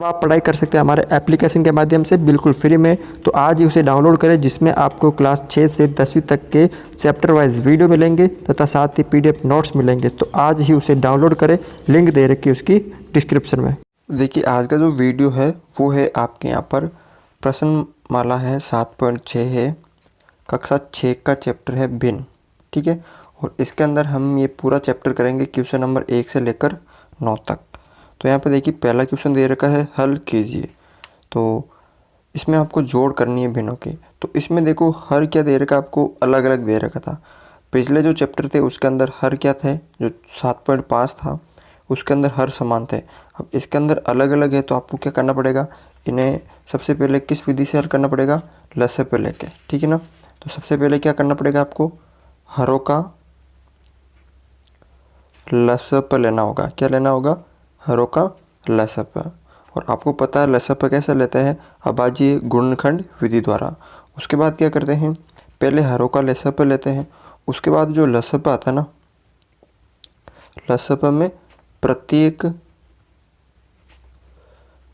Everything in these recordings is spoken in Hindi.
आप पढ़ाई कर सकते हैं हमारे एप्लीकेशन के माध्यम से बिल्कुल फ्री में। तो आज ही उसे डाउनलोड करें, जिसमें आपको क्लास 6 से 10वीं तक के चैप्टर वाइज वीडियो मिलेंगे तथा साथ ही पीडीएफ नोट्स मिलेंगे। तो आज ही उसे डाउनलोड करें, लिंक दे रखी है उसकी डिस्क्रिप्शन में। देखिए आज का जो वीडियो है वो है आपके यहाँ पर प्रश्नमाला है 7.6 है, कक्षा 6 का चैप्टर है भिन्न। ठीक है, और इसके अंदर हम ये पूरा चैप्टर करेंगे क्वेश्चन नंबर 1 से लेकर 9 तक। तो यहाँ पे देखिए पहला क्वेश्चन दे रखा है हल कीजिए। तो इसमें आपको जोड़ करनी है भिन्नों की। तो इसमें देखो हर क्या दे रखा, आपको अलग अलग दे रखा था। पिछले जो चैप्टर थे उसके अंदर हर क्या थे, जो 7.5 था उसके अंदर हर समान थे। अब इसके अंदर अलग अलग है, तो आपको क्या करना पड़ेगा, इन्हें सबसे पहले किस विधि से हल करना पड़ेगा, लसे पे लेके। ठीक है ना। तो सबसे पहले क्या करना पड़ेगा, आपको हरों का लसप लेना होगा। क्या लेना होगा, हरों का लसप। और आपको पता है लसप कैसे लेते हैं, अभाज्य गुणनखंड विधि द्वारा। उसके बाद क्या करते हैं, पहले हरों का लसप लेते हैं, उसके बाद जो लसप आता है ना, लसप में प्रत्येक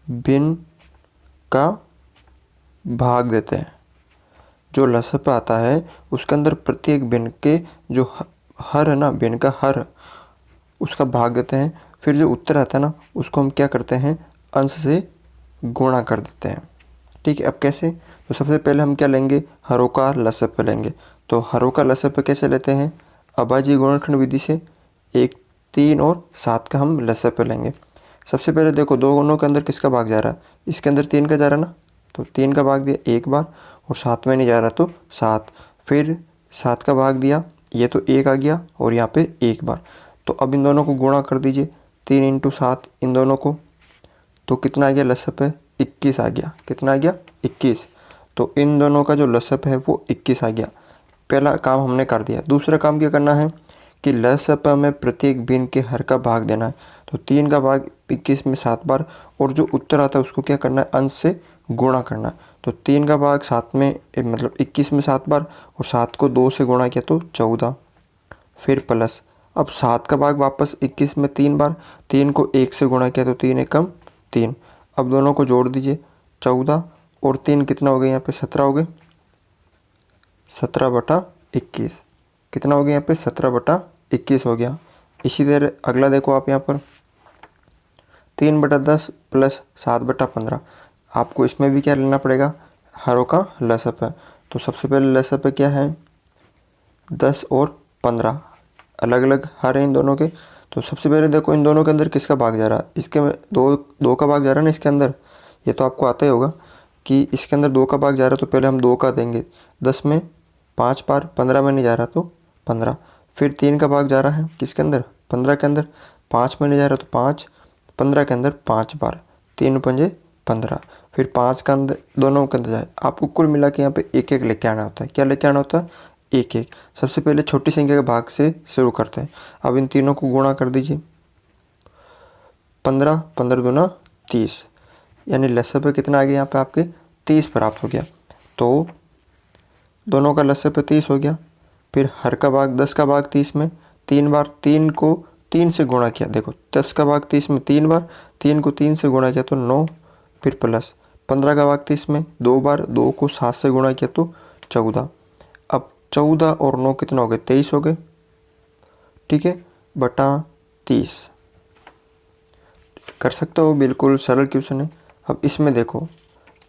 भिन्न का भाग देते हैं। जो लसप आता है उसके अंदर प्रत्येक भिन्न के जो हर है ना, भिन्न का हर उसका भाग देते हैं। फिर जो उत्तर आता है ना उसको हम क्या करते हैं, अंश से गुणा कर देते हैं। ठीक है, अब कैसे, तो सबसे पहले हम क्या लेंगे, हरों का लसप लेंगे। तो हरों का लसप कैसे लेते हैं, अभाज्य गुणनखंड विधि से। 1, 3 और 7 का हम लसप लेंगे। सबसे पहले देखो दोनों के अंदर किसका भाग जा रहा है, इसके अंदर 3 का जा रहा है ना, तो 3 का भाग दिया एक बार, और 7 में नहीं जा रहा तो 7। फिर 7 का भाग दिया, ये तो 1 आ गया और यहाँ पे एक बार। तो अब इन दोनों को गुणा कर दीजिए, 3 × 7 इन दोनों को, तो कितना आ गया लसप है, 21 आ गया। कितना आ गया, 21। तो इन दोनों का जो लसप है वो 21 आ गया। पहला काम हमने कर दिया। दूसरा काम क्या करना है कि लसप में प्रत्येक भिन्न के हर का भाग देना है। तो 3 का भाग 21 में 7 बार, और जो उत्तर आता है उसको क्या करना है, अंश से गुणा करना है। तो 3 का भाग 7 में मतलब 21 में 7 बार, और 7 को 2 से गुणा किया तो 14। फिर प्लस, अब 7 का भाग वापस 21 में 3 बार, 3 को 1 से गुणा किया तो 3 एकम 3। अब दोनों को जोड़ दीजिए, 14 और 3 कितना हो गया, यहाँ पे 17 हो गए। 17/21 कितना हो गया, यहाँ पे 17/21 हो गया। इसी तरह अगला देखो आप यहाँ पर 3/10 प्लस 7/15। आपको इसमें भी क्या लेना पड़ेगा, हरों का लसप है। तो सबसे पहले लसप क्या है, 10 और 15 अलग अलग हर हैं इन दोनों के। तो सबसे पहले देखो इन दोनों के अंदर किसका भाग जा रहा है, इसके में दो का भाग जा रहा है ना इसके अंदर। ये तो आपको आता ही होगा कि इसके अंदर 2 का भाग जा रहा है, तो पहले हम 2 का देंगे। 10 में 5 बार, 15 में नहीं जा रहा तो 15। फिर 3 का भाग जा रहा है किसके अंदर, 15 के अंदर। 5 में नहीं जा रहा तो 5, 15 के अंदर 5 बार, 3 पंजे 15। फिर 5 का अंदर दोनों के अंदर जाए। आपको कुल मिला के यहाँ पे एक एक लेके आना होता है। क्या लेके आना होता है, एक एक। सबसे पहले छोटी संख्या के भाग से शुरू करते हैं। अब इन तीनों को गुणा कर दीजिए, 15, 15 दूना 30, यानी लसप कितना आ गया यहाँ पे आपके 30 प्राप्त हो गया। तो दोनों का लसप 30 हो गया। फिर हर का भाग 10 का भाग 30 में 3 बार, 3 को 3 से गुणा किया। देखो 10 का भाग 30 में 3 बार, 3 को 3 से गुणा किया तो 9। फिर प्लस 15 का भाग 30 में 2 बार, 2 को 7 से गुणा किया तो 14। अब 14 और 9 कितना हो गए, 23 हो गए। ठीक है, बटा 30 कर सकते हो, बिल्कुल सरल क्वेश्चन है। अब इसमें देखो,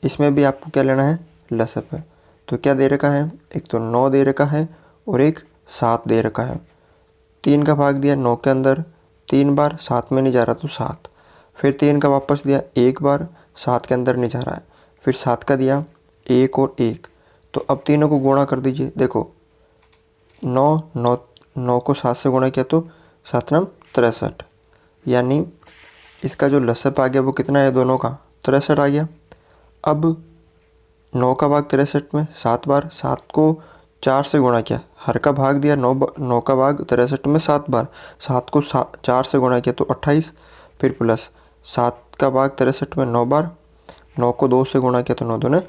इसमें भी आपको क्या लेना है, लसप है। तो क्या दे रखा है, एक तो 9 दे रखा है और एक 7 दे रखा है। 3 का भाग दिया 9 के अंदर 3 बार, 7 में नहीं जा रहा तो 7। फिर 3 का वापस दिया एक बार, 7 के अंदर नहीं जा रहा है। फिर 7 का दिया 1 और 1। तो अब तीनों को गुणा कर दीजिए। देखो 9 को 7 से गुणा किया तो 7 9 63, यानी इसका जो लसप आ गया वो कितना है, दोनों का 63 आ गया। अब 9 का भाग 63 में 7 बार, 7 को 4 से गुणा किया। हर का भाग दिया 9 का भाग 63 में 7 बार, 7 को 4 से गुणा किया तो 28। फिर प्लस 7 का भाग 63 में 9 बार, 9 को 2 से गुणा किया तो 9 दूने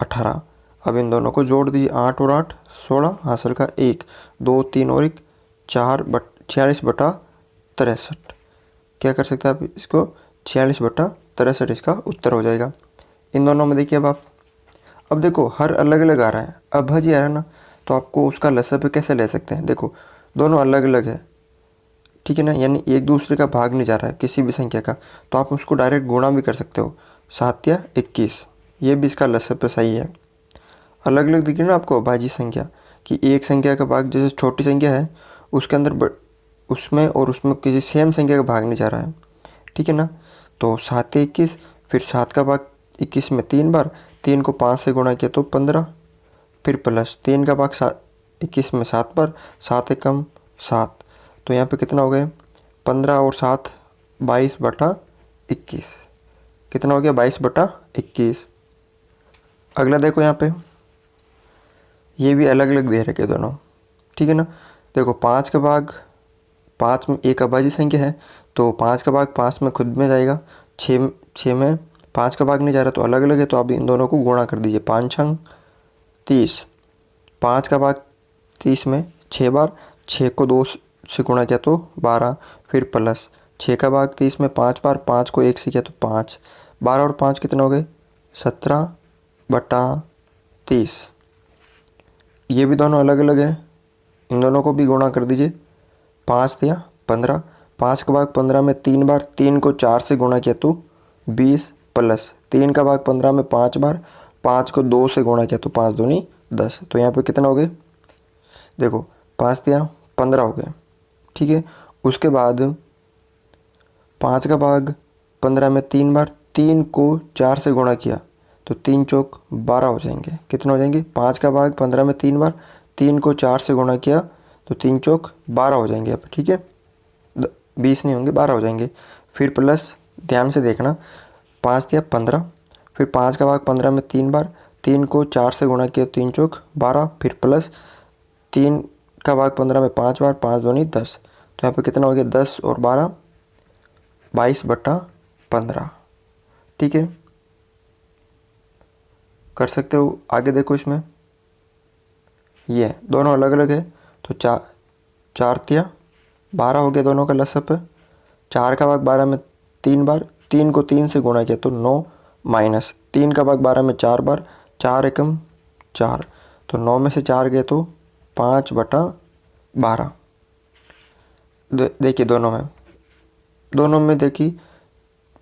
18। अब इन दोनों को जोड़ दीजिए, 8 और 8 16, हासिल का 1, 2 3 और 1 46/63। क्या कर सकते हैं आप इसको, 46/63 63 इसका उत्तर हो जाएगा। इन दोनों में देखिए अब देखो हर अलग अलग आ रहा है, अभाज्य आ रहा है ना, तो आपको उसका लसापे कैसे ले सकते हैं। देखो दोनों अलग अलग है, ठीक है ना, यानी एक दूसरे का भाग नहीं जा रहा है किसी भी संख्या का, तो आप उसको डायरेक्ट गुणा भी कर सकते हो। 7 या 21, ये भी इसका लसापे सही है। अलग अलग दिख रही है ना आपको अभाज्य संख्या, कि एक संख्या का भाग जैसे छोटी संख्या है उसके अंदर उसमें और उसमें किसी सेम संख्या का भाग नहीं जा रहा है, ठीक है ना। तो 7 या 21, फिर 7 का भाग 21 में 3 बार, 3 को 5 से गुणा किया तो 15, फिर प्लस 3 का भाग 21 में 7 बार, 7 एकम 7, तो यहाँ पे कितना हो गया 15 और 7 22/21, कितना हो गया 22/21। अगला देखो यहाँ पे ये भी अलग अलग दे रखे दोनों, ठीक है ना। देखो 5 का भाग 5 में एक अभाज्य संख्या है, तो 5 का भाग 5 में खुद में जाएगा, 6 में 5 का भाग नहीं जा रहा तो अलग अलग है, तो आप इन दोनों को गुणा कर दीजिए। 5 छंग 30, 5 का भाग 30 में 6 बार, 6 को 2 से गुणा किया तो 12, फिर प्लस 6 का भाग 30 में 5 बार, 5 को 1 से किया तो 5, 12 और 5 कितने हो गए 17/30। ये भी दोनों अलग अलग है, इन दोनों को भी गुणा कर दीजिए। 5 या 15, 5 का भाग 15 में 3 बार, 3 को 4 से गुणा किया तो 20, प्लस 3 का भाग 15 में 5 बार, 5 को 2 से गुणा किया तो 5 दूनी 10, तो यहाँ पे कितना हो गए देखो 5 या 15 हो गए, ठीक है। उसके बाद 5 का भाग 15 में 3 बार, 3 को 4 से गुणा किया तो 3 चौक 12 हो जाएंगे, कितने हो जाएंगे 5 का भाग 15 में 3 बार, 3 को 4 से गुणा किया तो 3 चौक 12 हो जाएंगे अब, ठीक है, 20 नहीं होंगे 12 हो जाएंगे। फिर प्लस ध्यान से देखना 5 या 15, फिर 5 का भाग 15 में 3 बार, 3 को 4 से गुणा किया 3 चौक 12, फिर प्लस 3 का भाग 15 में 5 बार, 5 दूनी 10, तो यहाँ पे कितना हो गया 10 और 12 22/15, ठीक है, कर सकते हो। आगे देखो इसमें ये दोनों अलग अलग है, तो 4 या 12 हो गया दोनों का लसापे। 4 का भाग 12 में 3 बार, 3 को 3 से गुणा किया तो 9, माइनस 3 का भाग 12 में 4 बार, 4 एकम 4, तो 9 में से 4 गए तो 5/12। देखिए दोनों में देखिए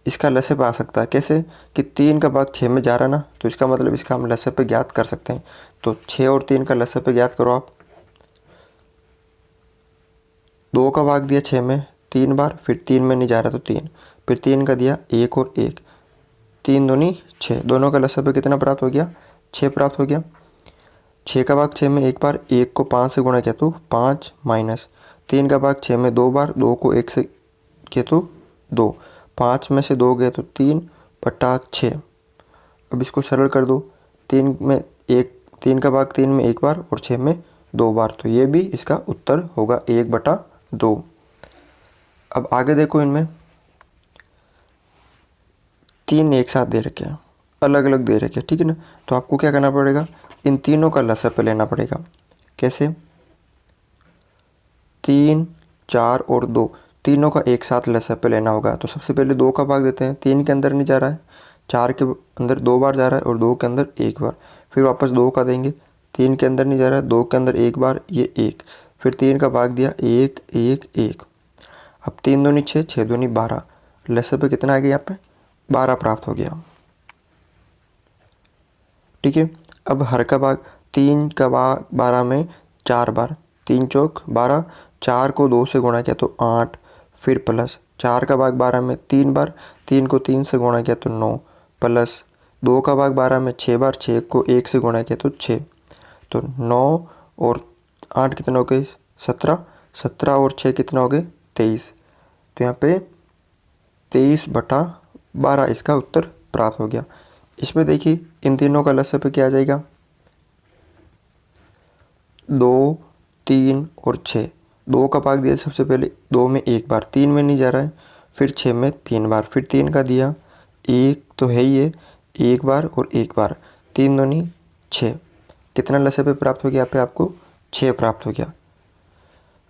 इसका लसापे आ सकता है कैसे, कि 3 का भाग 6 में जा रहा है ना, तो इसका मतलब इसका हम लसापे ज्ञात कर सकते हैं। तो 6 और 3 का लसापे ज्ञात करो आप। 2 का भाग दिया 6 में 3 बार, फिर 3 में नहीं जा रहा तो 3, फिर 3 का दिया 1 और 1, 3 दूनी 6, दोनों का लसापे कितना प्राप्त हो गया 6 प्राप्त हो गया। 6 का भाग 6 में 1 बार, 1 को 5 से गुणा किया तो 5, माइनस 3 का भाग 6 में 2 बार, 2 को 1 से किया तो 2, 5 में से 2 गए तो 3/6। अब इसको सरल कर दो, 3 का भाग 3 में 1 बार और 6 में 2 बार, तो ये भी इसका उत्तर होगा 1/2। अब आगे देखो इनमें 3 एक साथ दे रखे हैं, अलग अलग दे रखे हैं, ठीक है ना, तो आपको क्या करना पड़ेगा इन तीनों का लसापे लेना पड़ेगा। कैसे 3, 4 और 2 तीनों का एक साथ लसापे लेना होगा। तो सबसे पहले 2 का भाग देते हैं, 3 के अंदर नहीं जा रहा है, 4 के अंदर 2 बार जा रहा है और 2 के अंदर 1 बार, फिर वापस 2 का देंगे, 3 के अंदर नहीं जा रहा है, 2 के अंदर 1 बार, ये 1, फिर 3 का भाग दिया 1, 1, 1, अब 3 दूनी 6, 6 दूनी 12, लसापे कितना आ गया यहाँ पे 12 प्राप्त हो गया, ठीक है। अब हर का भाग 3 का भाग 12 में 4 बार, 3 चौक 12, 4 को 2 से गुणा किया तो 8, फिर प्लस 4 का भाग 12 में 3 बार, 3 को 3 से गुणा किया तो 9, प्लस 2 का भाग 12 में 6 बार, 6 को 1 से गुणा किया तो 6, तो 9 और 8 कितना हो गए 17, 17 और 6 कितना हो गए 23, तो यहाँ पे 23/12 इसका उत्तर प्राप्त हो गया। इसमें देखिए इन तीनों का लसापे क्या आ जाएगा 2, 3 और 6। 2 का भाग दिया सबसे पहले 2 में 1 बार, 3 में नहीं जा रहा है, फिर 6 में 3 बार, फिर 3 का दिया 1 तो है ही है, 1 बार और 1 बार, 3 दूनी 6, कितना लसापे प्राप्त हो गया यहाँ पे आपको 6 प्राप्त हो गया।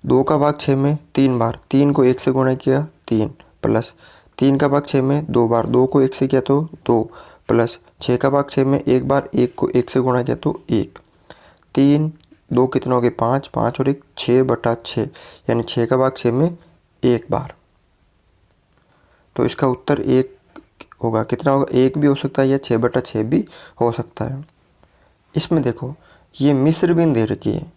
2 का भाग 6 में 3 बार, 3 को 1 से गुणा किया 3, प्लस 3 का भाग 6 में 2 बार, 2 को 1 से किया तो 2, प्लस 6 का भाग 6 में 1 बार, 1 को 1 से गुणा किया तो 1, 3, 2 कितना हो गए 5, 5 और 1 6/6, यानी 6 का भाग 6 में 1 बार। तो इसका उत्तर 1 होगा। कितना होगा, 1 भी हो सकता है या 6/6 भी हो सकता है। इसमें देखो ये मिश्र भिन्न दे रखी है,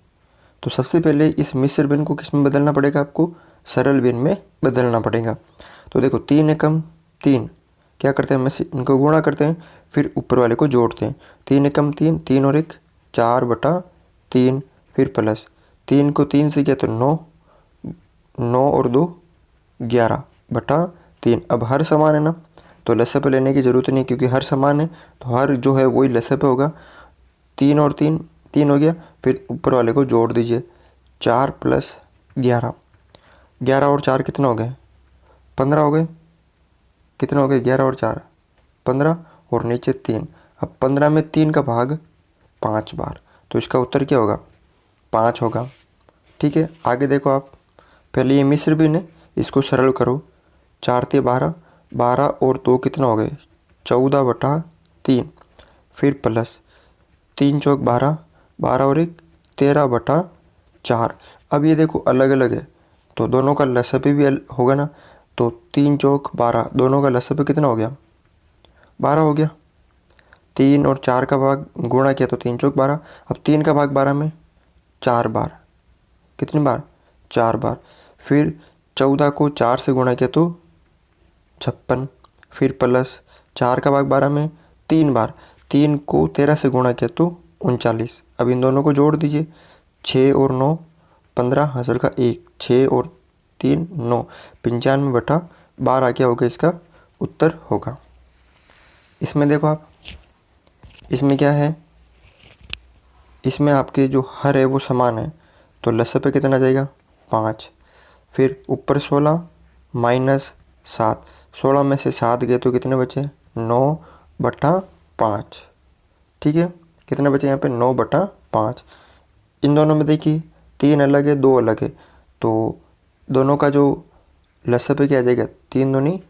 तो सबसे पहले इस मिश्र भिन्न को किस में बदलना पड़ेगा, आपको सरल भिन्न में बदलना पड़ेगा। तो देखो 3 एकम 3, क्या करते हैं, इनको गुणा करते हैं, फिर ऊपर वाले को जोड़ते हैं। 3 एकम 3, 3 और 1 4/3, फिर प्लस 3 को 3 से किया तो 9, 9 और 2 11/3। अब हर समान है ना, तो लसप लेने की ज़रूरत नहीं, क्योंकि हर समान है तो हर जो है वही लसप होगा। 3 और 3 3 हो गया, फिर ऊपर वाले को जोड़ दीजिए, 4 + 11, 11 और 4 कितना हो गए 15 हो गए। कितना हो गए 11 और 4 15, और नीचे 3। अब 15 में 3 का भाग 5 बार, तो इसका उत्तर क्या होगा 5 होगा। ठीक है, आगे देखो आप, पहले ये मिश्र भिन्न है, इसको सरल करो। 4 × 12, 12 और 2 कितना हो गए 14/3, फिर प्लस 3 × 4 12, 12 और 1 13/4। अब ये देखो अलग अलग है, तो दोनों का लसप भी होगा ना, तो 3 × 4 12, दोनों का लसप कितना हो गया 12 हो गया। 3 और 4 का भाग गुणा किया तो 3 × 4 12। अब 3 का भाग 12 में 4 बार, कितनी बार 4 बार, फिर 14 को 4 से गुणा किया तो 56, फिर प्लस 4 का भाग 12 में 3 बार, 3 को 13 से गुणा किया तो 39। अब इन दोनों को जोड़ दीजिए, 6 और 9 15, हासिल का 1, 6 और 3 9, 95/12 क्या होगा इसका उत्तर होगा। इसमें देखो आप, इसमें क्या है, इसमें आपके जो हर है वो समान है, तो लसप पे कितना जाएगा 5, फिर ऊपर 16 - 7, 16 में से 7 गए तो कितने बचे 9/5। ठीक है, कितने बचे यहाँ पे 9/5। इन दोनों में देखिए 3 अलग है 2 अलग है, तो दोनों का जो लसप पे क्या आ जाएगा 3 दूनी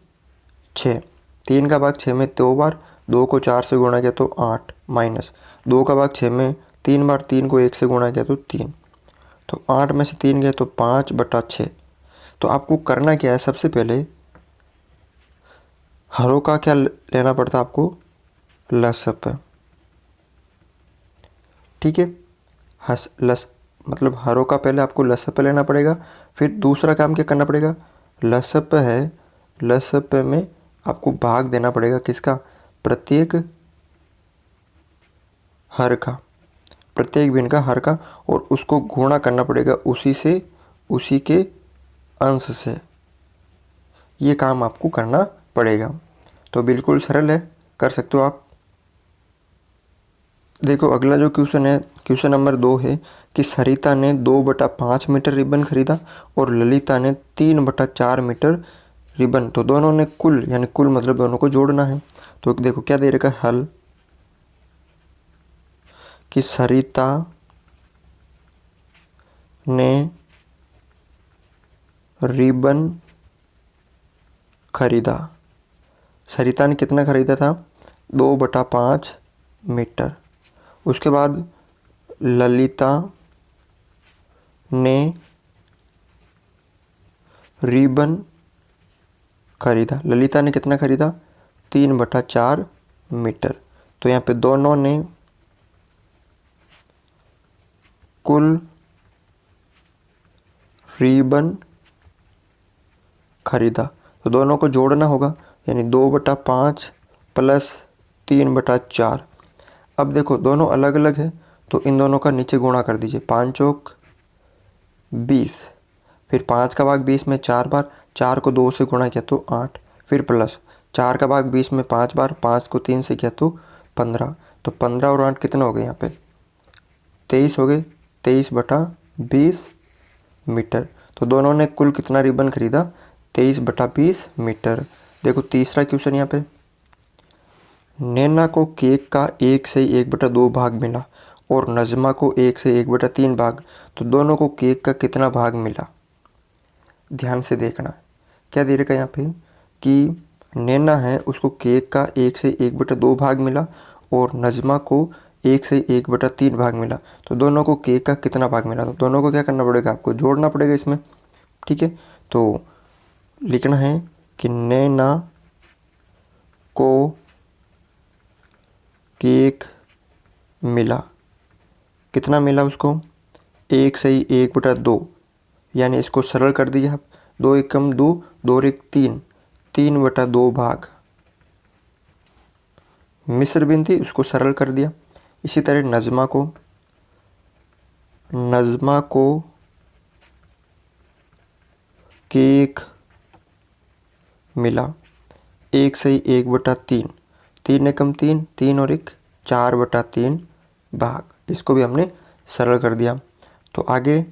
6, 3 का भाग 6 में 2 बार, 2 को 4 से गुणा किया तो 8, माइनस 2 का भाग 6 में 3 बार, 3 को 1 से गुणा किया तो 3, तो 8 में से 3 गए तो 5/6। तो आपको करना क्या है, सबसे पहले हरों का क्या लेना पड़ता है आपको लसप। ठीक है, मतलब हरों का पहले आपको लसप लेना पड़ेगा, फिर दूसरा काम क्या करना पड़ेगा, लसप है, लसप में आपको भाग देना पड़ेगा किसका, प्रत्येक हर का, प्रत्येक भिन्न का हर का, और उसको गुणा करना पड़ेगा उसी से, उसी के अंश से। ये काम आपको करना पड़ेगा। तो बिल्कुल सरल है, कर सकते हो आप। देखो अगला जो क्वेश्चन है, क्वेश्चन नंबर 2 है कि सरिता ने 2/5 मीटर रिबन खरीदा और ललिता ने 3/4 मीटर रिबन। तो दोनों ने कुल, यानी कुल मतलब दोनों को जोड़ना है। तो देखो क्या दे रखा है हल, कि सरिता ने रिबन खरीदा। सरिता ने कितना खरीदा था 2/5 मीटर। उसके बाद ललिता ने रिबन खरीदा। ललिता ने कितना खरीदा 3/4 मीटर। तो यहाँ पे दोनों ने कुल रिबन खरीदा। तो दोनों को जोड़ना होगा, यानी 2/5 + 3/4। अब देखो दोनों अलग अलग है, तो इन दोनों का नीचे गुणा कर दीजिए, 5 × 20, फिर 5 का भाग 20 में 4 बार, 4 को 2 से गुणा किया तो 8, फिर प्लस 4 का भाग 20 में 5 बार, 5 को 3 से किया तो 15। तो 15 और 8 कितना हो गए यहाँ पे 23 हो गए, 23/20 मीटर। तो दोनों ने कुल कितना रिबन खरीदा 23/20 मीटर। देखो तीसरा क्वेश्चन यहाँ पे, नैना को केक का 1 से 1/2 भाग मिला और नजमा को 1 से 1/3 भाग। तो दोनों को केक का कितना भाग मिला, ध्यान से देखना। क्या दे रखा है यहाँ पे, कि नैना है उसको केक का 1 से 1/2 भाग मिला और नज़मा को 1 से 1/3 भाग मिला। तो दोनों को केक का कितना भाग मिला? तो दोनों को क्या करना पड़ेगा? आपको जोड़ना पड़ेगा इसमें, ठीक है। तो लिखना है कि नैना को केक मिला। कितना मिला उसको? 1 से 1/2, यानी इसको सरल कर दीजिए आप। 2 एकम 2, 2 और 1 3, 3/2 भाग। मिस्र बिन थी उसको सरल कर दिया। इसी तरह नज़मा को केक मिला 1 से 1/3, 3 एकम 3, 3 और 1 4/3 भाग। इसको भी हमने सरल कर दिया। तो आगे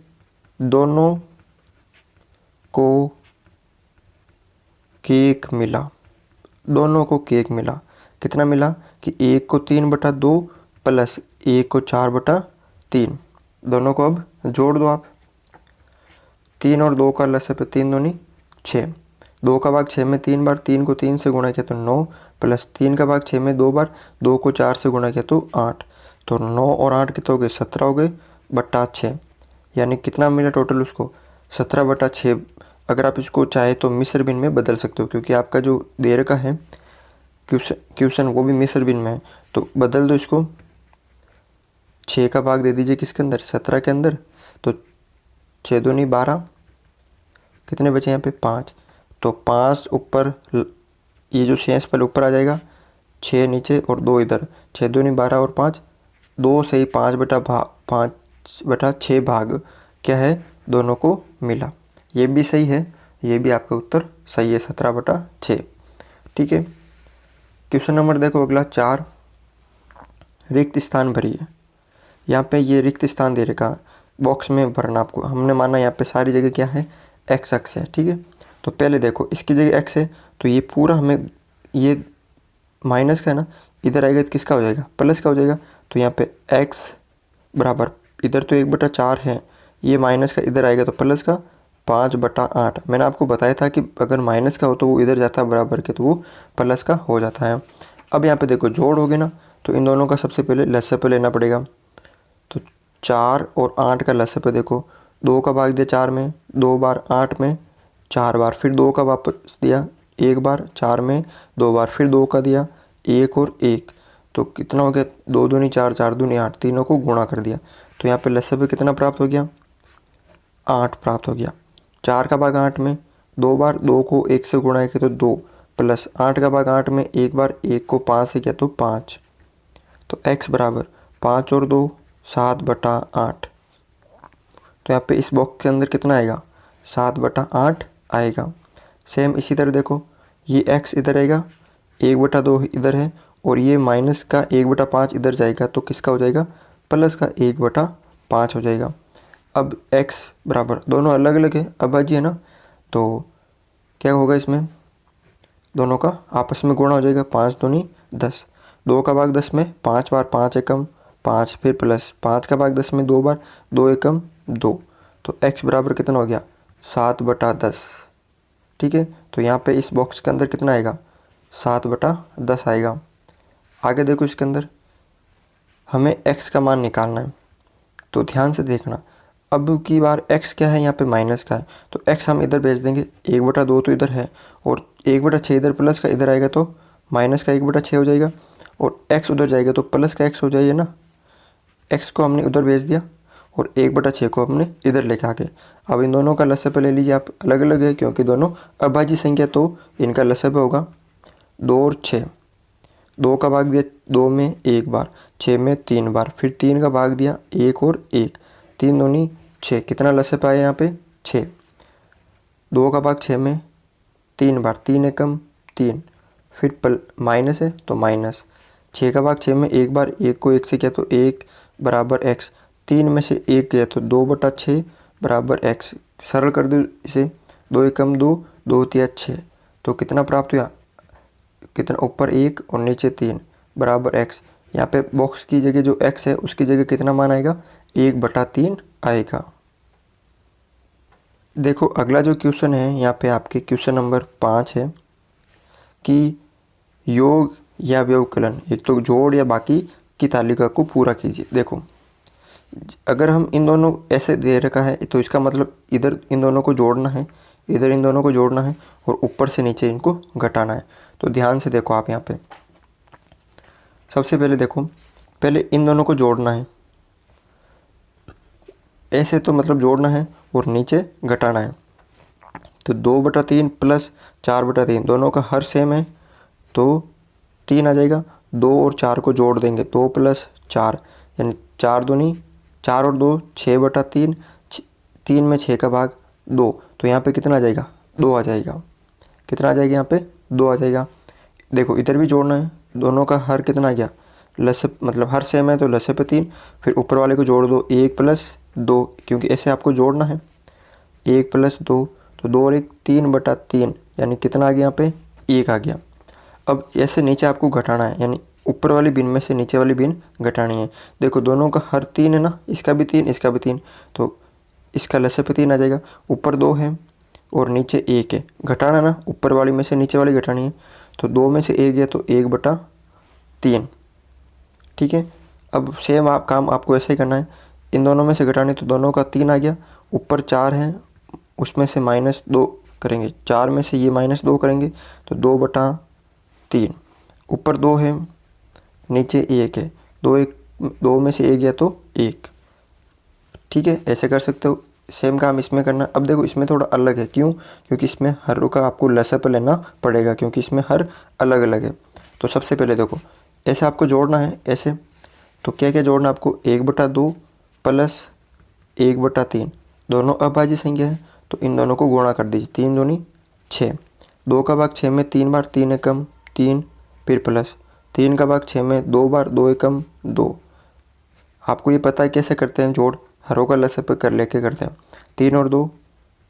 दोनों को केक मिला। दोनों को केक मिला कितना मिला? कि 1 को 3/2 प्लस 1 को 4/3। दोनों को अब जोड़ दो आप। 3 और 2 का लसाअ पे 3 दूनी 6। 2 का भाग 6 में 3 बार, 3 को 3 से गुणा किया तो 9, प्लस 3 का भाग 6 में 2 बार, 2 को 4 से गुणा किया तो 8। तो 9 और 8 कितने हो गए? 17 हो गए बट्टा 6। यानी कितना मिला टोटल उसको? 17/6। अगर आप इसको चाहे तो मिस्र बिन में बदल सकते हो, क्योंकि आपका जो दे रखा है क्वेश्चन वो भी मिस्र बिन में है। तो बदल दो इसको, 6 का भाग दे दीजिए किसके अंदर? 17 के अंदर। तो 6 दूनी 12, कितने बचे यहाँ पे? 5। तो 5 ऊपर, ये जो शेष पहले ऊपर आ जाएगा, 6 नीचे और 2 इधर। 6 दूनी 12 और 5, 2 से ही 5/6 भाग क्या है? दोनों को मिला। ये भी सही है, ये भी आपका उत्तर सही है, 17/6। ठीक है। क्वेश्चन नंबर देखो अगला 4, रिक्त स्थान भरिए। यहाँ पे ये रिक्त स्थान दे रखा, बॉक्स में भरना आपको। हमने माना यहाँ पे सारी जगह क्या है? एक्स अक्स है, ठीक है। तो पहले देखो इसकी जगह एक्स है, तो ये पूरा हमें, ये माइनस का है ना, इधर आएगा तो किसका हो जाएगा? प्लस का हो जाएगा। तो यहाँ पे एक्स बराबर, इधर तो 1/4 है, ये माइनस का इधर आएगा तो प्लस का 5/8। मैंने आपको बताया था कि अगर माइनस का हो तो वो इधर जाता है बराबर के, तो वो प्लस का हो जाता है। अब यहाँ पे देखो जोड़ हो गए ना, तो इन दोनों का सबसे पहले लसाअ पे लेना पड़ेगा। तो 4 और 8 का लसाअ पे देखो, 2 का भाग दिया 4 में 2 बार, 8 में 4 बार, फिर 2 का वापस दिया 1 बार, 4 में 2 बार, फिर 2 का दिया 1 और 1। तो कितना हो गया? 2 दूनी 4, 4 दूनी 8, तीनों को गुणा कर दिया। तो यहाँ पे लसाअ पे कितना प्राप्त हो गया? 8 प्राप्त हो गया। 4 का भाग 8 में 2 बार, 2 को 1 से गुणा किया तो 2, प्लस 8 का भाग 8 में 1 बार, 1 को 5 से किया तो 5। तो x बराबर 5 और 2 7/8। तो यहाँ पे इस बॉक्स के अंदर कितना आएगा? 7/8 आएगा। सेम इसी तरह देखो, ये x इधर आएगा, 1/2 इधर है, और ये माइनस का 1/5 इधर जाएगा, तो किसका हो जाएगा? प्लस का 1/5 हो जाएगा। अब x बराबर, दोनों अलग अलग है, अभाज्य है ना, तो क्या होगा? इसमें दोनों का आपस में गुणा हो जाएगा। 5 दूनी 10, 2 का भाग 10 में 5 बार, 5 एकम 5, फिर प्लस 5 का भाग 10 में 2 बार, 2 एकम 2। तो x बराबर कितना हो गया? 7/10। ठीक है। तो यहाँ पे इस बॉक्स के अंदर कितना आएगा? 7/10 आएगा। आगे देखो, इसके अंदर हमें x का मान निकालना है, तो ध्यान से देखना। अब की बार x क्या है? यहाँ पे माइनस का है, तो x हम इधर भेज देंगे। 1/2 तो इधर है, और 1/6 इधर प्लस का इधर आएगा तो माइनस का 1/6 हो जाएगा, और x उधर जाएगा तो प्लस का x हो जाएगा ना। x को हमने उधर भेज दिया और 1/6 को हमने इधर लेके आ गए। अब इन दोनों का लसाअ पे ले लीजिए आप, अलग अलग है क्योंकि दोनों अभाज्य संख्या, तो इनका लसाअ पे होगा 2 और 6। 2 का भाग दिया 2 में 1 बार, 6 में 3 बार, फिर 3 का भाग दिया 1 और 1, 3 दूनी 6। कितना लसाअ पे आया यहाँ पे? 6। 2 का भाग 6 में 3 बार, 3 एकम 3, फिर माइनस है तो माइनस। 6 का भाग 6 में 1 बार, 1 को 1 से किया तो 1 बराबर x, 3 में से 1 किया तो 2/6 बराबर x। सरल कर दो इसे, 2 एकम 2, 2 तिया 6। तो कितना प्राप्त हुआ? कितना? ऊपर 1 और नीचे 3 बराबर x। यहाँ पे बॉक्स की जगह जो x है उसकी जगह कितना मान आएगा? 1/3 आएगा। देखो अगला जो क्वेश्चन है, यहाँ पे आपके क्वेश्चन नंबर 5 है। कि योग या व्यवकलन, एक तो जोड़ या बाकी की तालिका को पूरा कीजिए। देखो अगर हम इन दोनों ऐसे दे रखा है तो इसका मतलब इधर इन दोनों को जोड़ना है, इधर इन दोनों को जोड़ना है और ऊपर से नीचे इनको घटाना है। तो ध्यान से देखो आप यहाँ पे सबसे पहले देखो, पहले इन दोनों को जोड़ना है, ऐसे तो मतलब जोड़ना है और नीचे घटाना है। तो 2/3 प्लस 4/3 दोनों का हर सेम है तो 3 आ जाएगा। 2 और 4 को जोड़ देंगे, 2 + 4 यानी 4 दूनी 4 और 2 6/3, 3 में 6 का भाग 2, तो यहाँ पे कितना आ जाएगा 2 आ जाएगा। कितना आ जाएगा यहाँ पे 2 आ जाएगा। देखो इधर भी जोड़ना है, दोनों का हर कितना आ गया लस मतलब हर सेम है तो लसे पे 3, फिर ऊपर वाले को जोड़ दो 1 + 2 क्योंकि ऐसे आपको जोड़ना है 1 + 2 तो 2 और 1 3/3 यानी कितना आ गया यहाँ पे 1 आ गया। अब ऐसे नीचे आपको घटाना है यानी ऊपर वाली बिन में से नीचे वाली बिन घटानी है। देखो दोनों का हर 3 है ना, इसका भी 3 इसका भी 3, तो इसका लसे पे 3 आ जाएगा। ऊपर 2 है और नीचे 1 है, घटाना ना ऊपर वाली में से नीचे वाली घटानी है तो 2 में से 1 गया तो 1/3। ठीक है, अब सेम आप काम आपको ऐसे ही करना है, इन दोनों में से घटाने तो दोनों का 3 आ गया। ऊपर 4 है उसमें से -2 करेंगे, 4 में से ये -2 करेंगे तो 2/3। ऊपर 2 है नीचे 1 है, 2 में से 1 गया तो 1। ठीक है, ऐसे कर सकते हो। सेम काम इसमें करना। अब देखो इसमें थोड़ा अलग है, क्यों? क्योंकि इसमें हर का आपको लसप लेना पड़ेगा क्योंकि इसमें हर अलग अलग है। तो सबसे पहले देखो ऐसे आपको जोड़ना है, ऐसे तो क्या क्या जोड़ना आपको 1/2 प्लस 1/3 दोनों अभाज्य संख्या है तो इन दोनों को गुणा कर दीजिए, 3 दूनी 6, 2 का भाग 6 में 3 बार, 3 एकम 3, फिर प्लस 3 का भाग 6 में 2 बार, 2 एकम 2। आपको ये पता है कैसे करते हैं जोड़, हरों का लसप कर लेके करते हैं। 3 और 2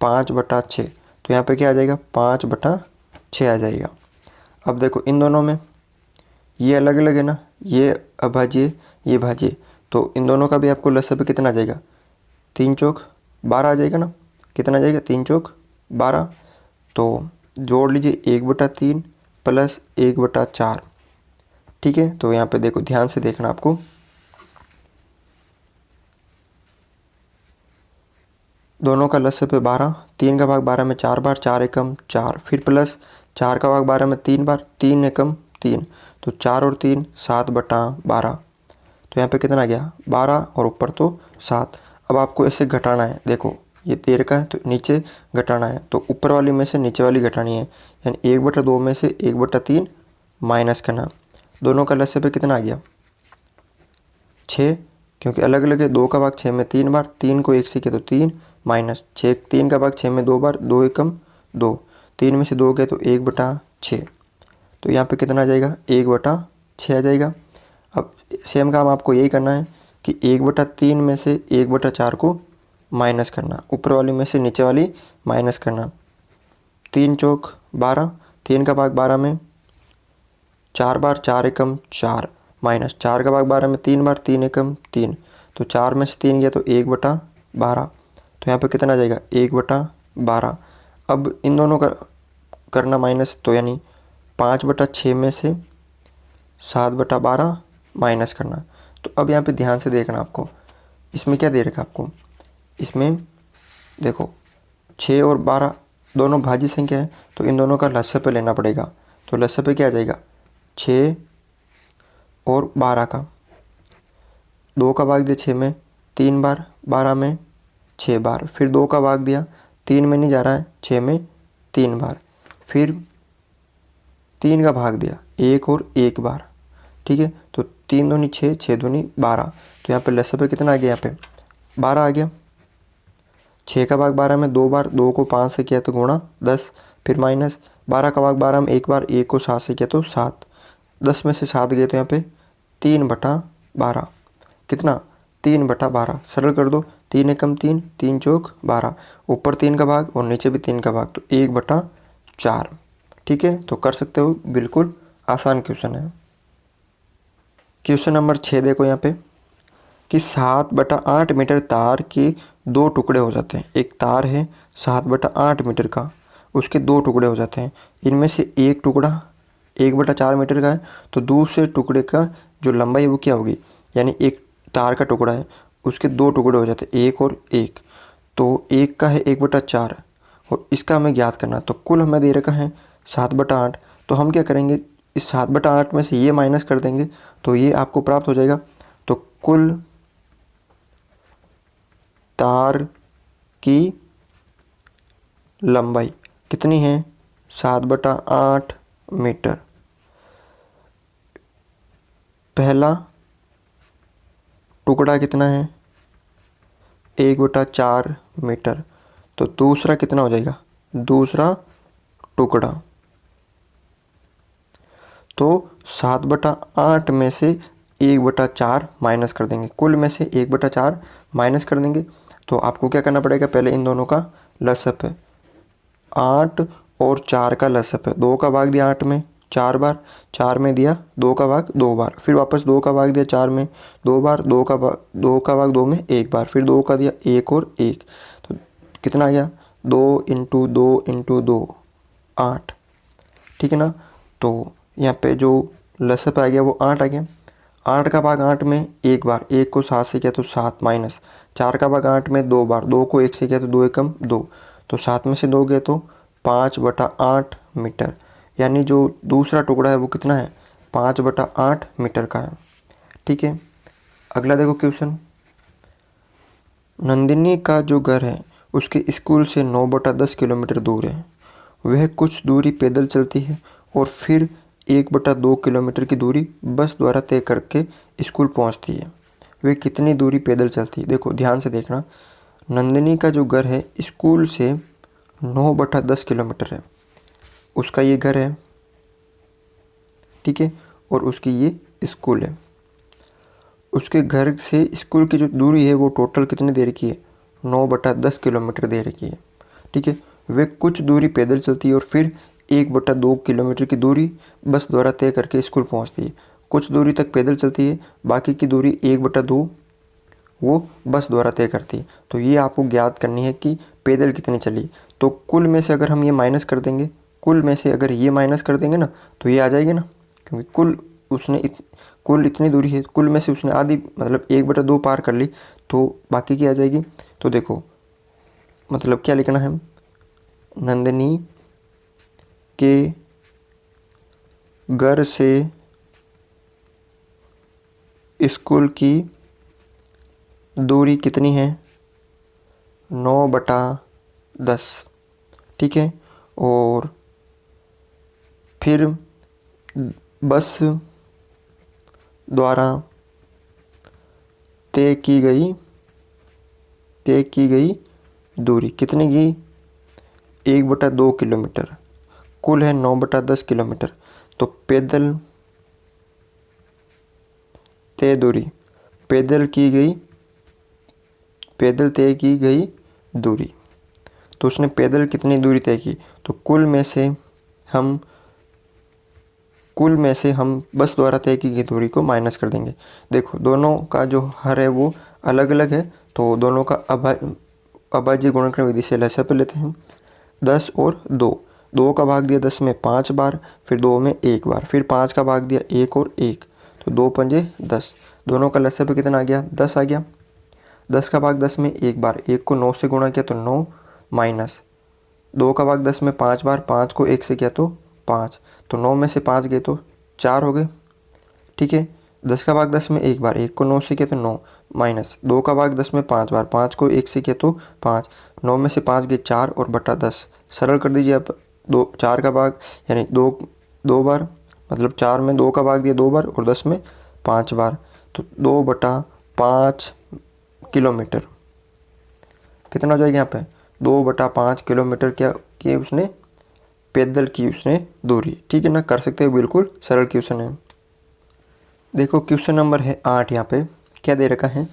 5/6 तो यहाँ पे क्या आ जाएगा 5/6 आ जाएगा। अब देखो इन दोनों में ये अलग अलग है ना, ये अभाज्य ये भाज्य, तो इन दोनों का भी आपको लसप कितना आ जाएगा 3 चौक 12 आ जाएगा ना। कितना आ जाएगा 3 चौक 12। तो जोड़ लीजिए 1/3 प्लस 1/4। ठीक है, तो यहाँ पे देखो ध्यान से देखना आपको, दोनों का लसप है 12, 3 का भाग 12 में 4 बार, 4 एकम 4, फिर प्लस 4 का भाग 12 में 3 बार, 3 एकम 3, तो 4 और 3 7/12। तो यहाँ पे कितना आ गया 12 और ऊपर तो 7। अब आपको ऐसे घटाना है, देखो ये 13 का है तो नीचे घटाना है तो ऊपर वाली में से नीचे वाली घटानी है यानी 1/2 में से 1/3 माइनस करना। दोनों का लसप पे कितना आ गया 6, क्योंकि अलग अलग है। 2 का भाग 6 में 3 बार, 3 को 1 से किया तो 3 माइनस 6, 3 का भाग 6 में 2 बार, 2 एकम 2, 3 में से 2 गए तो 1/6। तो यहाँ पे कितना आ जाएगा 1/6 आ जाएगा। अब सेम काम आपको यही करना है कि 1/3 में से 1/4 को माइनस करना, ऊपर वाली में से नीचे वाली माइनस करना। 3 चौक 12, 3 का भाग 12 में 4 बार, 4 एकम 4, माइनस 4 का भाग 12 में 3 बार, 3 एकम 3, तो 4 में से 3 गया तो 1/12। तो यहाँ पे कितना आ जाएगा 1/12। अब इन दोनों का करना माइनस, तो यानी 5/6 में से 7/12 माइनस करना। तो अब यहाँ पे ध्यान से देखना आपको, इसमें क्या दे रखा आपको, इसमें देखो 6 और 12 दोनों भाज्य संख्या है तो इन दोनों का लसप लेना पड़ेगा। तो लसप क्या आ जाएगा 6 और 12 का, 2 का भाग दिया 6 में 3 बार, 12 में 6 बार, फिर 2 का भाग दिया 3 में नहीं जा रहा है 6 में 3 बार, फिर 3 का भाग दिया 1 और 1 बार। ठीक है, तो 3 दूनी 6, 6 दूनी 12, तो यहाँ पे लसप कितना आ गया, यहाँ पे 12 आ गया। 6 का भाग 12 में 2 बार, 2 को 5 से किया तो गुणा 10, फिर माइनस 12 का भाग 12 में 1 बार, 1 को 7 से किया तो 7, 10 में से 7 गए तो यहाँ पे 3/12। कितना 3/12, सरल कर दो, 3 एकम 3, 3 चौक 12, ऊपर 3 का भाग और नीचे भी 3 का भाग तो 1/4। ठीक है, तो कर सकते हो, बिल्कुल आसान क्वेश्चन है। क्वेश्चन नंबर 6 देखो यहाँ पे कि 7/8 मीटर तार के 2 टुकड़े हो जाते हैं। एक तार है 7/8 मीटर का, उसके 2 टुकड़े हो जाते हैं। इनमें से एक टुकड़ा 1/4 मीटर का है, तो दूसरे टुकड़े का जो लंबाई है वो क्या होगी, यानी एक तार का टुकड़ा है उसके 2 टुकड़े हो जाते हैं, 1 और 1, तो 1 का है 1/4 और इसका हमें ज्ञात करना। तो कुल हमें दे रखा है 7/8। तो हम क्या करेंगे, इस 7/8 में से ये माइनस कर देंगे तो ये आपको प्राप्त हो जाएगा। तो कुल तार की लंबाई कितनी है, 7/8 मीटर। पहला टुकड़ा कितना है, 1/4 मीटर। तो दूसरा कितना हो जाएगा, दूसरा टुकड़ा। तो 7/8 में से 1/4 माइनस कर देंगे, कुल में से 1/4 माइनस कर देंगे। तो आपको क्या करना पड़ेगा, पहले इन दोनों का लसअप है, 8 और 4 का लसअप है, 2 का भाग दिया 8 में 4 बार, 4 में दिया 2 का भाग 2 बार, फिर वापस 2 का भाग दिया 4 में 2 बार, 2 का भाग 2 में 1 बार, फिर 2 का दिया 1 और 1। तो कितना आ गया, 2 × 2 × 2 8, ठीक है ना। तो यहाँ पे जो लसअप आ गया वो 8 आ गया। 8 का भाग 8 में 1 बार, 1 को 7 से किया तो 7 माइनस, 4 का भाग 8 में 2 बार, 2 को 1 से किया तो 2 एकम 2, तो 7 में से 2 गए तो 5/8 मीटर। यानी जो दूसरा टुकड़ा है वो कितना है, 5/8 मीटर का है, ठीक है। अगला देखो क्वेश्चन, नंदिनी का जो घर है उसके स्कूल से 9/10 किलोमीटर दूर है। वह कुछ दूरी पैदल चलती है और फिर 1/2 किलोमीटर की दूरी बस द्वारा तय करके स्कूल पहुंचती है। वे कितनी दूरी पैदल चलती है। देखो ध्यान से देखना, नंदिनी का जो घर है स्कूल से 9/10 किलोमीटर है, उसका ये घर है, ठीक है, और उसकी ये स्कूल है। उसके घर से स्कूल की जो दूरी है वो टोटल कितनी दे रखी है, 9/10 किलोमीटर दे रखी है, ठीक है। वे कुछ दूरी पैदल चलती है और फिर 1/2 किलोमीटर की दूरी बस द्वारा तय करके स्कूल पहुंचती है। कुछ दूरी तक पैदल चलती है, बाकी की दूरी 1/2 वो बस द्वारा तय करती है। तो ये आपको ज्ञात करनी है कि पैदल कितनी चली। तो कुल में से अगर हम ये माइनस कर देंगे, कुल में से अगर ये माइनस कर देंगे ना तो ये आ जाएगी ना, क्योंकि कुल इतनी दूरी है, कुल में से उसने आधी मतलब 1/2 पार कर ली, तो बाकी की आ जाएगी। तो देखो मतलब क्या लिखना है, नंदिनी के घर से स्कूल की दूरी कितनी है, 9/10, ठीक है। और फिर बस द्वारा तय की गई दूरी कितनी की, 1/2 किलोमीटर, कुल है 9/10 किलोमीटर। तो पैदल तय दूरी, पैदल तय की गई दूरी, तो उसने पैदल कितनी दूरी तय की। तो कुल में से हम बस द्वारा तय की गई दूरी को माइनस कर देंगे। देखो दोनों का जो हर है वो अलग अलग है, तो दोनों का अभाज्य गुणनखंड विधि से लसाअ लेते हैं। 10 और 2, 2 का भाग दिया 10 में 5 बार, फिर 2 में 1 बार, फिर 5 का भाग दिया 1 और 1, तो 2 पंजे 10, दोनों का लसाअ कितना आ गया, 10 आ गया। 10 का भाग 10 में 1 बार, 1 को 9 से गुणा किया तो 9 माइनस 2 का भाग 10 में 5 बार, 5 को 1 से किया तो 5, तो 9 में से 5 गए तो 4 हो गए, ठीक है। 10 का भाग 10 में 1 बार, 1 को 9 से किया तो 9 माइनस 2 का भाग 10 में 5 बार, 5 को 1 से किया तो 5, 9 में से 5 गए 4 और बटा 10, सरल कर दीजिए आप। 4 का भाग यानी 2 बार, मतलब 4 में 2 का भाग दिया 2 बार और 10 में 5 बार, तो 2/5 किलोमीटर कितना हो जाएगा यहाँ पे, 2/5 किलोमीटर क्या की उसने पैदल की उसने दूरी, ठीक है ना। कर सकते हो, बिल्कुल सरल क्वेश्चन है। देखो क्वेश्चन नंबर है 8, यहाँ पे क्या दे रखा है,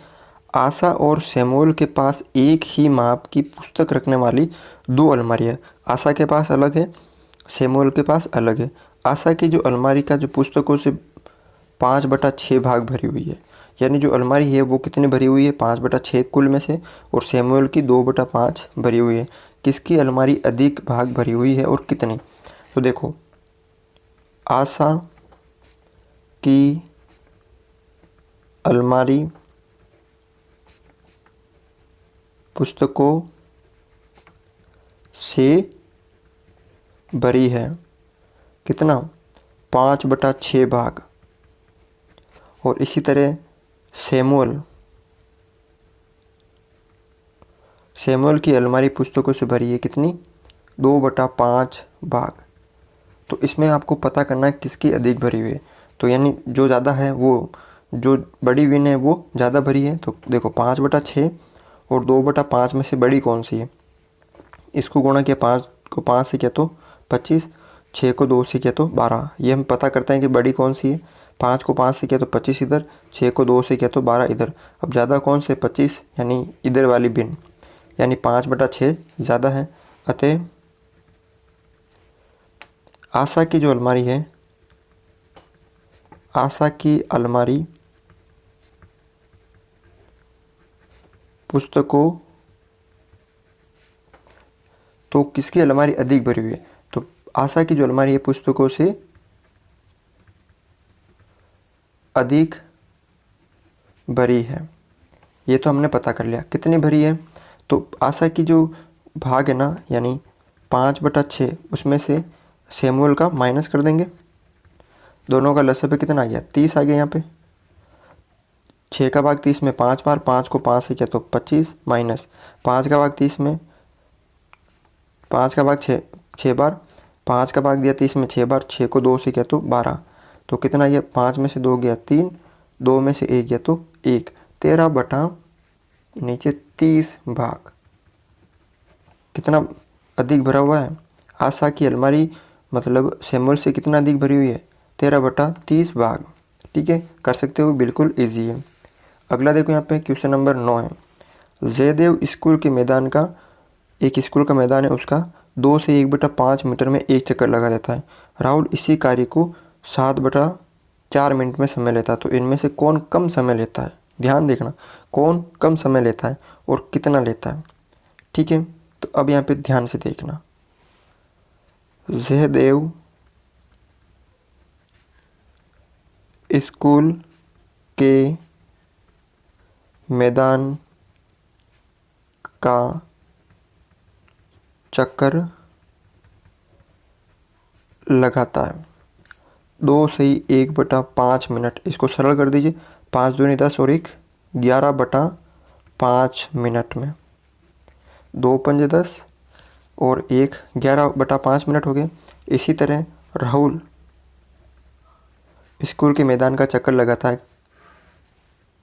आशा और सैमुअल के पास एक ही माप की पुस्तक रखने वाली 2 अलमारी है। आशा के पास अलग है, सैमुअल के पास अलग है। आशा की जो अलमारी का जो पुस्तकों से 5/6 भाग भरी हुई है, यानी जो अलमारी है वो कितनी भरी हुई है, 5/6 कुल में से, और सैमुअल की 2/5 भरी हुई है। किसकी अलमारी अधिक भाग भरी हुई है और कितनी। तो देखो आशा की अलमारी पुस्तकों से भरी है। कितना? 5/6 भाग। और इसी तरह सैमुअल की अलमारी पुस्तकों से भरी है। कितनी? 2/5 भाग। तो इसमें आपको पता करना है किसकी अधिक भरी हुई है। तो यानी जो ज़्यादा है वो, जो बड़ी विन है वो ज़्यादा भरी है। तो देखो 5/6 और 2/5 में से बड़ी कौन सी है। इसको गुणा किया, 5 को 5 से किया तो 25, 6 को 2 से किया तो 12। ये हम पता करते हैं कि बड़ी कौन सी है। 5 को 5 से किया तो 25 इधर, 6 को 2 से किया तो 12 इधर। अब ज़्यादा कौन से? 25, यानी इधर वाली बिन, यानी 5/6 ज़्यादा है। अतः आशा की जो अलमारी है, आशा की अलमारी पुस्तकों, तो किसकी अलमारी अधिक भरी हुई है? तो आशा की जो अलमारी है पुस्तकों से अधिक भरी है। ये तो हमने पता कर लिया कितनी भरी है। तो आशा की जो भाग है ना, यानी 5/6, उसमें से सैमुअल का माइनस कर देंगे। दोनों का लसागु पे कितना आ गया? 30 आ गया। यहाँ पे 6 का भाग 30 में 5 बार, 5 को 5 से किया तो 25, माइनस 5 का भाग 30 में 5 का भाग 6 बार, 5 का भाग दिया 30 में 6 बार, 6 को 2 से किया तो 12। तो कितना गया? 5 में से 2 गया 3, 2 में से 1 गया तो 1। 13 बटा नीचे 30 भाग। कितना अधिक भरा हुआ है? आशा की अलमारी मतलब सैमुअल से कितना अधिक भरी हुई है? 13/30 भाग। ठीक है, कर सकते हो, बिल्कुल इजी है। अगला देखो यहाँ पे क्वेश्चन नंबर 9 है। जयदेव स्कूल के मैदान का, एक स्कूल का मैदान है, उसका 2 से 1/5 मीटर में एक चक्कर लगा देता है। राहुल इसी कार्य को 7/4 मिनट में समय लेता है। तो इनमें से कौन कम समय लेता है? ध्यान देखना, कौन कम समय लेता है और कितना लेता है। ठीक है, तो अब यहाँ पे ध्यान से देखना। जयदेव स्कूल के मैदान का चक्कर लगाता है 2 से 1/5 मिनट। इसको सरल कर दीजिए, 5 दूनी 10 और 1 11/5 मिनट में। 2 पंजे 10 और 1 11/5 मिनट हो गए। इसी तरह राहुल स्कूल के मैदान का चक्कर लगाता है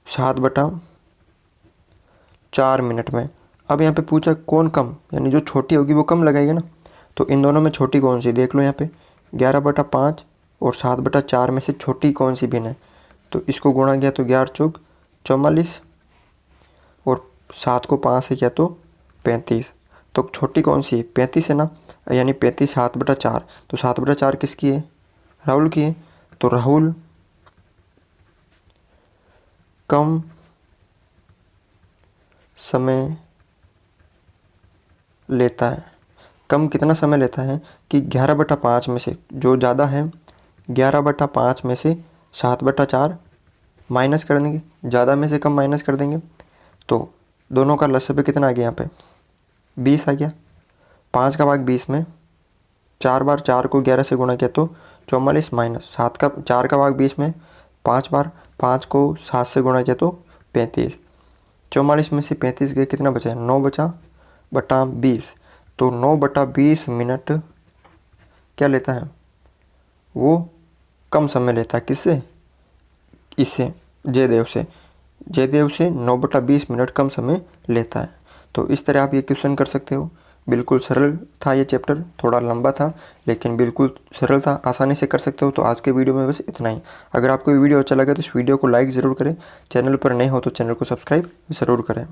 7/4 मिनट में। अब यहाँ पे पूछा कौन कम, यानी जो छोटी होगी वो कम लगाएगा ना। तो इन दोनों में छोटी कौन सी? देख लो यहाँ पे 11/5 और 7/4 में से छोटी कौन सी भिन्न है। तो इसको गुणा किया तो 11 चौक 44 और 7 को 5 से किया तो 35। तो छोटी कौन सी है? 35 है ना, यानी 35 7/4। तो 7/4 किसकी है? राहुल की है। तो राहुल कम समय लेता है। कम कितना समय लेता है कि 11/5 में से जो ज़्यादा है, 11/5 में से 7/4 माइनस कर देंगे, ज़्यादा में से कम माइनस कर देंगे। तो दोनों का लसागु कितना आ गया? यहाँ पे 20 आ गया। 5 का भाग 20 में 4 बार, 4 को 11 से गुणा किया तो 44, माइनस 4 का भाग 20 में 5 बार, 5 को 7 से गुणा किया तो 35। 44 में से 35 गए, कितना बचा? 9/20। तो 9/20 मिनट क्या लेता है? वो कम समय लेता है। किससे? इससे, जयदेव से। जयदेव से 9/20 मिनट कम समय लेता है। तो इस तरह आप ये क्वेश्चन कर सकते हो। बिल्कुल सरल था ये चैप्टर, थोड़ा लंबा था लेकिन बिल्कुल सरल था, आसानी से कर सकते हो। तो आज के वीडियो में बस इतना ही। अगर आपको ये वीडियो अच्छा लगे तो इस वीडियो को लाइक ज़रूर करें। चैनल पर नए हो तो चैनल को सब्सक्राइब ज़रूर करें।